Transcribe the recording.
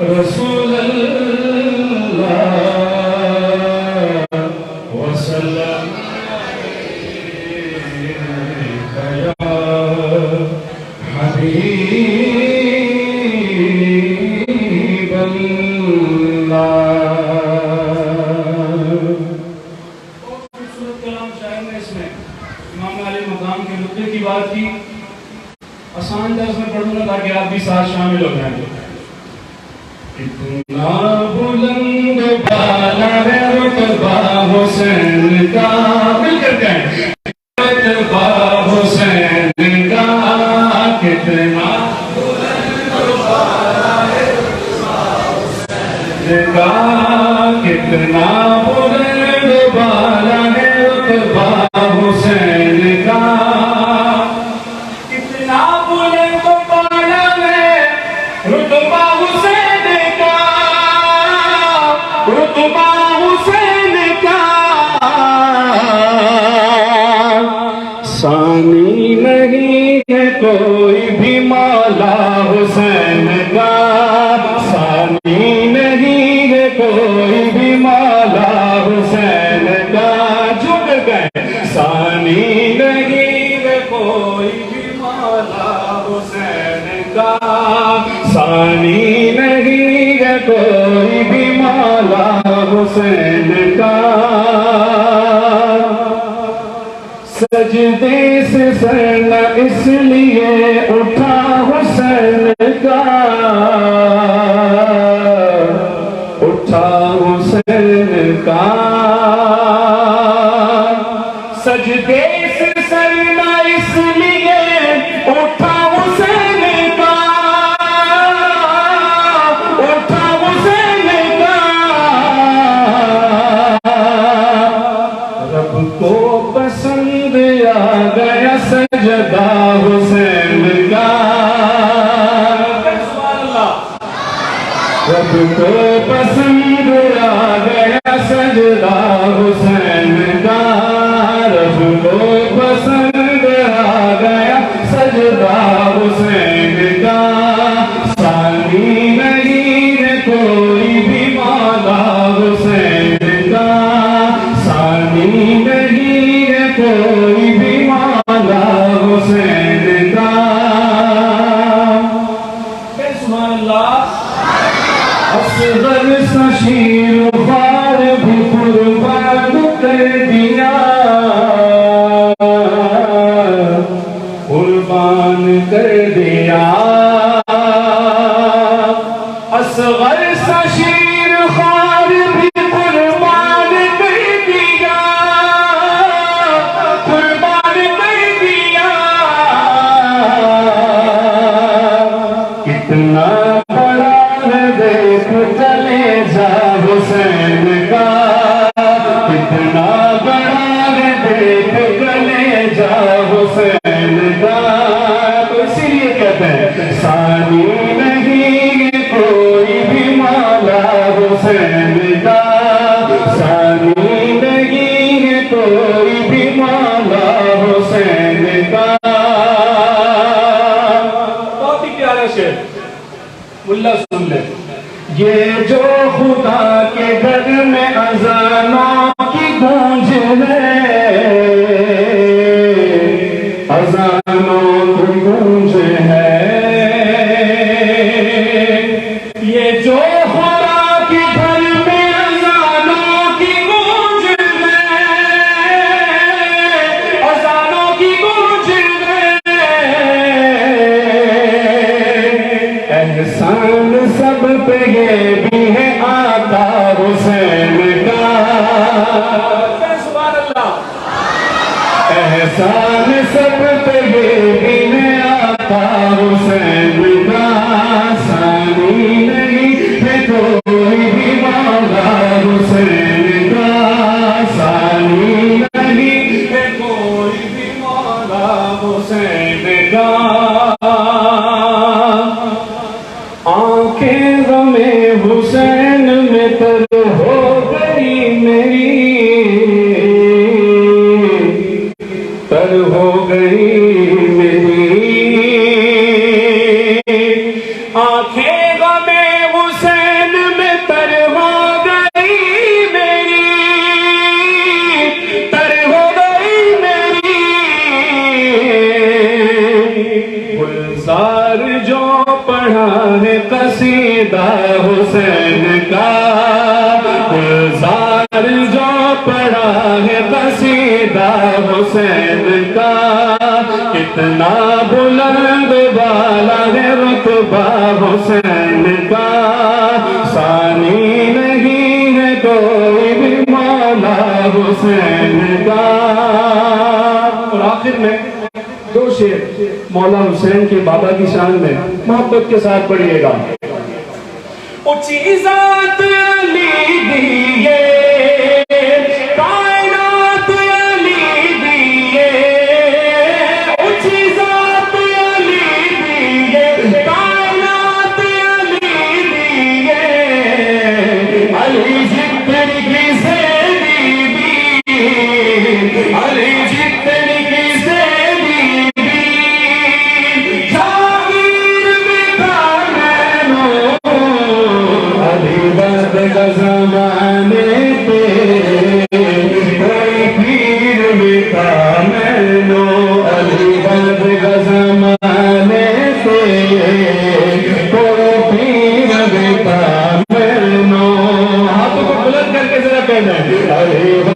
रसूल अल्लाह वसल्लम या हबीब अल्लाह। खूबसूरत कलाम शायर ने इसमें इमाम अली मकाम के रुतबे की बात की। आसान दर्ज में पढ़ूंगा ताकि आप भी साथ शामिल हो जाएंगे। इतना बुलंद बाला है रुतबा हुसैन का, मिलकर कहें रुतबा हुसैन का, कितना बुलंद बाला है रुतबा हुसैन का, कितना बुलंद बाला है रुतबा हुसैन का, कितना बुलंद बाला है रुतबा हुसैन का, रुतबा हुसैन का, सानी नहीं है कोई भी मौला हुसैन का, सानी नहीं है कोई भी मौला हुसैन का, झुक गए, सानी नहीं है कोई भी मौला हुसैन का, सानी नहीं है कोई भी मौला हुसैन का, सजदे से सर न इसलिए उठा हुसैन का, उठा हुसैन का, सजदे से सर न इसलिए उठा हुसैन का, उठा हुसैन का, रब को पसंद आ गया सजदा हुसैन का, रब को पसंद आ गया सजदा हुसैन का, रब को पसंद आ गया सजदा हुसैन का, सानी नहीं है कोई भी मौला हुसैन का, सानी नहीं है कोई भी मौला हुसैन का। सुभान अल्लाह। असगर सा शीर ख्वार भी कुर्बान कर दिया, कुर्बान कर दिया, असगर सा शीर ख्वार भी कुर्बान कर दिया, कुर्बान कर दिया, कितना बड़ा देख चले जा हुसैन का, कितना बड़ा देख चले जा हुसैन का, तो इसीलिए कहते हैं सानी नहीं है कोई भी मौला हुसैन का, सानी नहीं है कोई भी मौला हुसैन का। बहुत ही प्यारा शेर, मुल्ला सुन ले। ये जो खुदा के घर में अजानों की गूंज है, अजानों की गूंज है, ये जो खुदा के घर में अजानों की गूंज है, अजानों की गूंज है, एहसान सब पे ये भी है आका हुसैन का, सुभान अल्लाह। एहसान सब पे ये भी है आका हुसैन का, सानी नहीं है कोई भी मौला हुसैन का, सानी नहीं है कोई भी मौला हुसैन का। आंखें गमे हुसैन में तर हो गई मेरी, तर हो गई मेरी, आंखें गमे हुसैन कसीदा हुसैन का, गुलजार जो पढ़ा है कसीदा हुसैन का, कितना बुलंद वाला है रुतबा हुसैन का, सानी नहीं है कोई भी मौला हुसैन का। और आखिर में दो शेर मौला हुसैन के बाबा की शान में मोहब्बत के साथ पढ़िएगा। ऊंची जात अली दिए, कायनात अली दिए, ऊंची जात अली दिए, कायनात अली दिए, अली जितनी की से बीबी, अली जितनी की से ज़माने पे कोई पीर बेटा मैनो, अली दर्द का ज़माने पे कोई पीर बेटा मैनो। हाथों को बुलंद करके जरा कहना है, अली